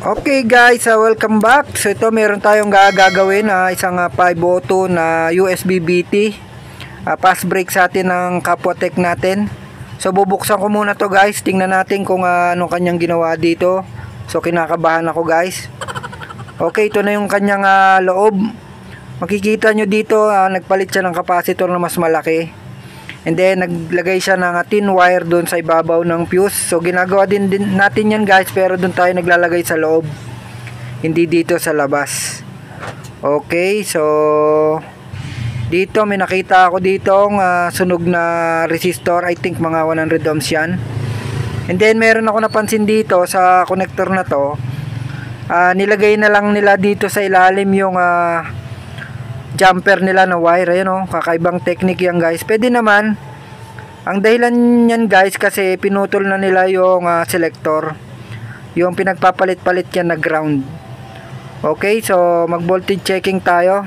Okay guys, welcome back. So ito meron tayong gagawin na isang 502 na USB BT fast break sa atin ng Kapwa-Tech natin. So bubuksan ko muna to guys. Tingnan natin kung anong kanyang ginawa dito. So kinakabahan ako guys. Okay, ito na yung kanyang loob. Makikita nyo dito nagpalit siya ng capacitor na mas malaki. And then naglagay siya ng tin wire doon sa ibabaw ng fuse. So ginagawa din natin yan guys, pero doon tayo naglalagay sa loob, hindi dito sa labas. Okay, so dito may nakita ako ditong sunog na resistor. I think mga 100 ohms yan. And then meron ako napansin dito sa connector na to, nilagay na lang nila dito sa ilalim yung jumper nila na wire. Ayun kakaibang technique yan guys. Pwede naman. Ang dahilan yan guys kasi pinutol na nila yung selector, yung pinagpapalit-palit yan na ground. Okay, so mag voltage checking tayo.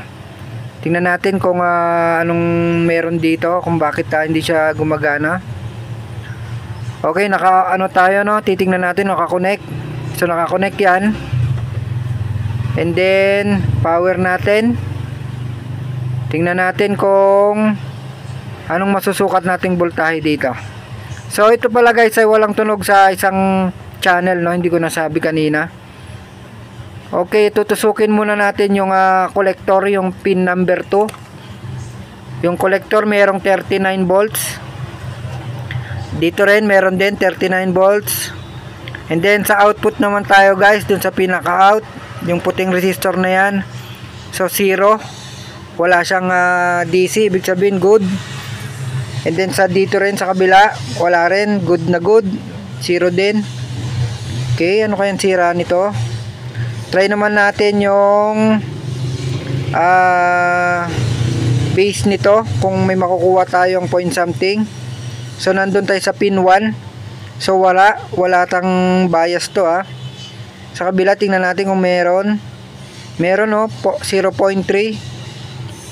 Tingnan natin kung anong meron dito, kung bakit hindi siya gumagana. Okay, tayo titingnan natin, naka-connect. So naka-connect yan. And then power natin. Tingnan natin kung anong masusukat nating voltahe dito. So ito pala guys ay walang tunog sa isang channel, hindi ko nasabi kanina. Okay, tutusukin muna natin yung collector, yung pin number 2. Yung collector merong 39 volts. Dito rin meron din 39 volts. And then sa output naman tayo guys, dun sa pinaka out, yung puting resistor na yan. So 0. Wala siyang DC, ibig sabihin good. And then sa dito rin sa kabila, wala rin, good na good, 0 din. Okay, ano kayang sira nito? Try naman natin yung base nito, kung may makukuha tayong point something. So nandun tayo sa pin 1. So wala tang bias to Sa kabila tingnan natin kung meron 0.3.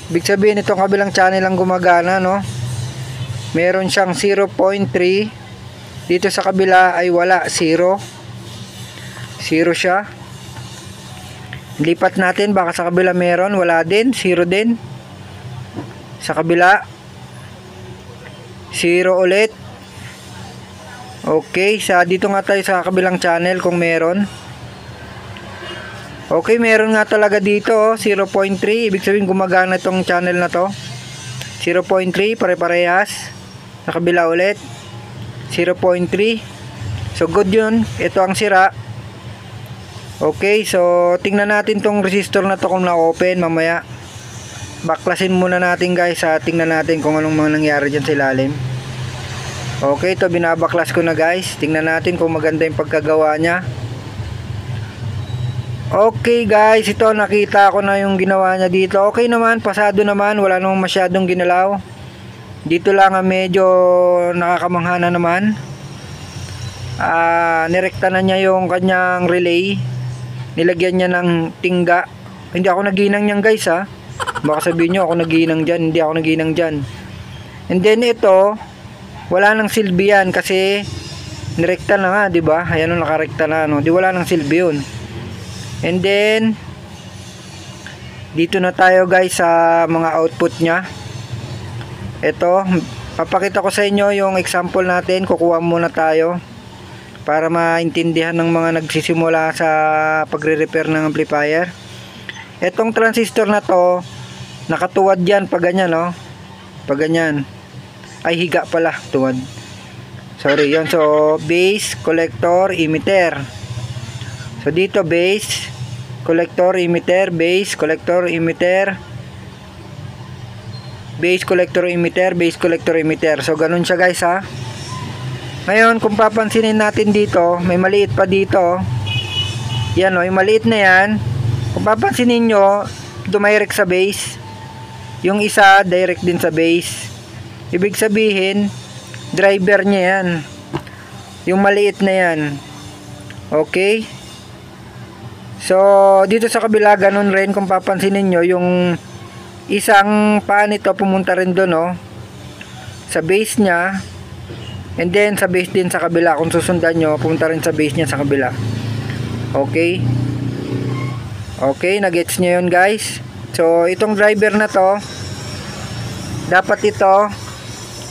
Ibig sabihin itong kabilang channel lang gumagana, meron siyang 0.3. Dito sa kabila ay wala, 0 siya. Lipat natin, baka sa kabila meron, wala din, 0 din. Sa kabila 0 ulit. Okay, dito nga tayo sa kabilang channel kung meron. Okay, meron nga talaga dito 0.3. Ibig sabihin gumagana itong channel na to. 0.3 pare-parehas. Sa kabila ulit 0.3. So good yun. Ito ang sira. Okay, so tingnan natin tong resistor na to kung na-open mamaya. Baklasin muna natin guys. Tingnan natin kung anong mga nangyari dyan sa ilalim. Okay, ito binabaklas ko na guys. Tingnan natin kung maganda yung pagkagawa niya. Okay guys, ito nakita ko na yung ginawa niya dito. Okay naman, pasado naman, wala namang masyadong ginalaw. Dito lang medyo nakakamangha na naman. Nirekta na niya yung kanyang relay. Nilagyan niya ng tingga. Hindi ako naginang niyan guys Baka sabihin nyo ako naginang dyan. Hindi ako naginang dyan. And then ito, wala nang silbi yan kasi nirekta na nga, diba? Ayan nakarekta na Di wala nang silbi yun. And then dito na tayo guys sa mga output nya. Ito, papakita ko sa inyo yung example natin. Kukuha muna tayo para maintindihan ng mga nagsisimula sa pagre-repair ng amplifier. Etong transistor na to, nakatuwad yan pag ganyan pag ganyan. Ay higa pala, tuwad. Sorry, yun. So base, collector, emitter. So dito base, collector, emitter, base, collector, emitter, base, collector, emitter, base, collector, emitter. So ganun siya guys Ngayon kung papansinin natin dito, may maliit pa dito. Yan yung maliit na yan. Kung papansinin nyo, dumirect sa base. Yung isa direct din sa base. Ibig sabihin driver niya yan, yung maliit na yan. Okay. So dito sa kabila ganun rin, kung papansinin nyo, yung isang paa nito pumunta rin doon sa base nya. And then sa base din sa kabila, kung susundan nyo, pumunta rin sa base niya sa kabila. Okay. Okay, nagets nyo yun guys. So itong driver na to, dapat ito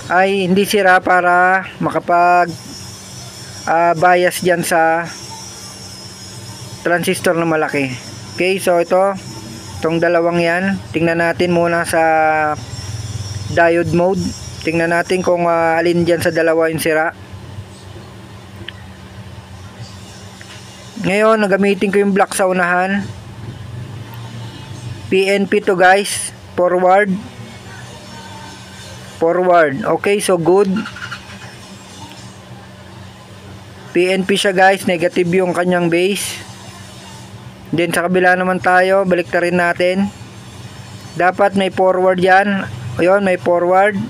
ay hindi sira para makapag bias dyan sa transistor na malaki. Okay, so itong dalawang yan, tingnan natin muna sa diode mode. Tingnan natin kung alin dyan sa dalawa yung sira. Ngayon, nagamitin ko yung black sa unahan. PNP to guys, forward. Okay, so good. PNP siya guys, negative yung kanyang base. Then sa kabila naman tayo, baliktarin natin. Dapat may forward yan. Ayun, may forward.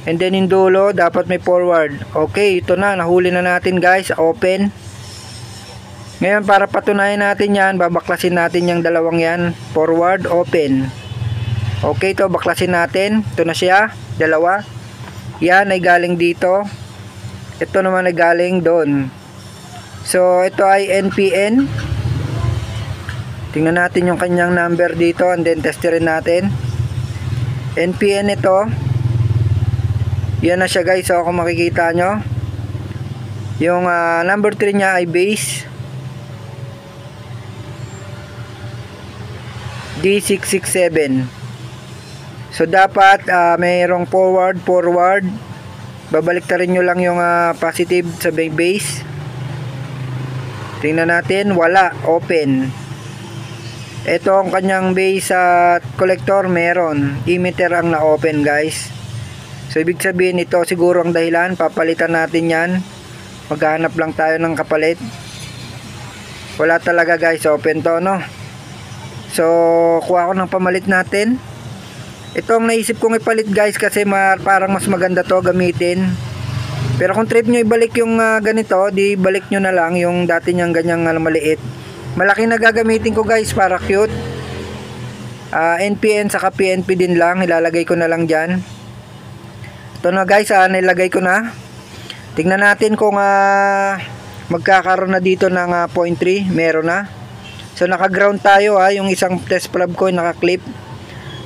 And then yung dulo, dapat may forward. Okay, ito na, nahuli na natin guys, open. Ngayon, para patunayan natin yan, babaklasin natin yung dalawang yan. Forward, open. Okay, ito, baklasin natin. Ito na siya, dalawa. Yan ay galing dito. Ito naman ay galing doon. So, ito ay NPN. Tingnan natin yung kanyang number dito, and then testerin natin. NPN ito. Yan na siya guys, so kung makikita nyo. Yung number 3 niya ay base. D667. So dapat mayroong forward. Babalik nyo lang yung positive sa base. Tingnan natin, wala, open. Ito ang kanyang base collector, meron. Emitter ang na-open guys. So ibig sabihin ito siguro ang dahilan. Papalitan natin yan. Maghanap lang tayo ng kapalit. Wala talaga guys, open to, no? So kuha ko ng pamalit natin. Ito ang naisip kong ipalit guys, kasi parang mas maganda to gamitin. Pero kung trip nyo ibalik yung ganito, di balik nyo na lang yung dati nyang ganyang maliit. Malaki na gagamitin ko guys para cute. NPN saka PNP din lang, ilalagay ko na lang dyan. Ito na guys, nilagay ko na. Tingnan natin kung magkakaroon na dito ng 0.3. Meron na. So naka-ground tayo yung isang test probe ko naka-clip.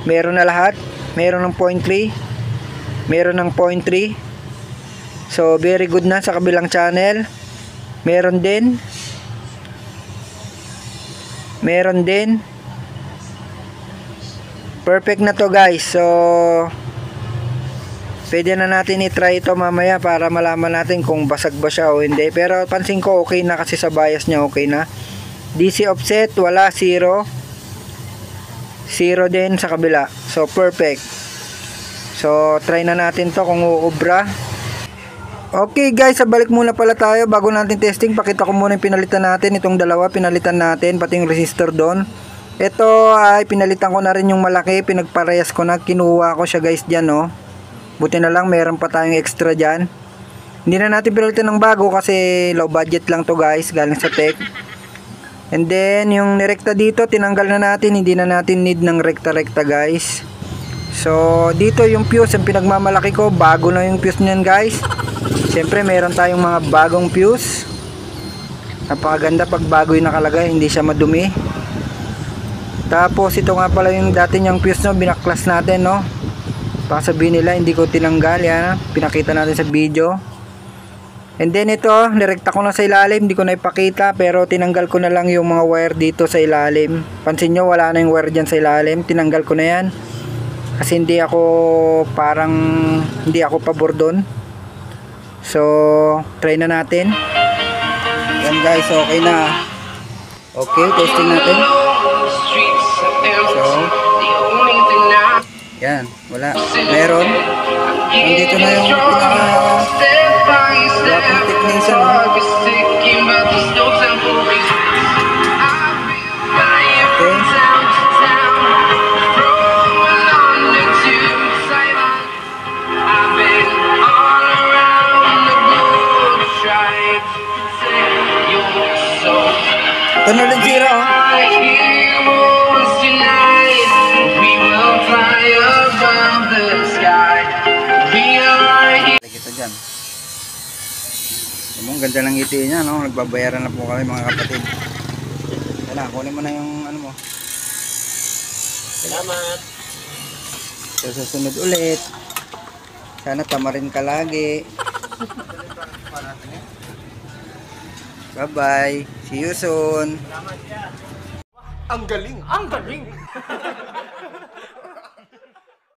Meron na lahat. Meron ng 0.3. Meron ng 0.3. So very good na sa kabilang channel. Meron din. Meron din. Perfect na to guys. So pwede na natin i-try ito mamaya para malaman natin kung basag ba siya o hindi. Pero pansin ko okay na kasi sa bias niya okay na. DC offset, wala, 0. 0 din sa kabila. So perfect. So try na natin to kung uubra. Okay guys, balik muna pala tayo. Bago natin testing, pakita ko muna yung pinalitan natin. Itong dalawa, pinalitan natin, pati yung resistor doon. Ito ay pinalitan ko na rin yung malaki. Pinagparehas ko na, kinuha ko siya guys dyan, no. Buti na lang, meron pa tayong extra dyan. Hindi na natin pinalitan ng bago kasi low budget lang to guys, galing sa tech. And then yung nirekta dito, tinanggal na natin. Hindi na natin need ng rekta-rekta guys. So dito yung fuse, yung pinagmamalaki ko, bago na yung fuse niyan guys. Siyempre meron tayong mga bagong fuse. Napakaganda pag bago yung nakalagay, hindi siya madumi. Tapos ito nga pala yung dati niyang fuse, no, binaklas natin, no. Baka sabihin nila hindi ko tinanggal, yan, pinakita natin sa video. And then ito, nirekta ko na sa ilalim, hindi ko na ipakita, pero tinanggal ko na lang yung mga wire dito sa ilalim. Pansin nyo, wala na yung wire dyan sa ilalim, tinanggal ko na yan. Kasi hindi ako pabor doon. So try na natin. Yan guys, okay na. Okay, testing natin. So yan, wala, meron. Nandito na yung pinaka technician, no? Tunog ng zero, oh. Kita dyan. Ang ganda ng ngiti niya, no? Nagbabayaran na po kami mga kapatid. Na, kunin mo na yung ano mo. Salamat. So, susunod ulit. Sana tamarin ka lagi. Bye-bye. See you soon. Ang galing! Ang galing!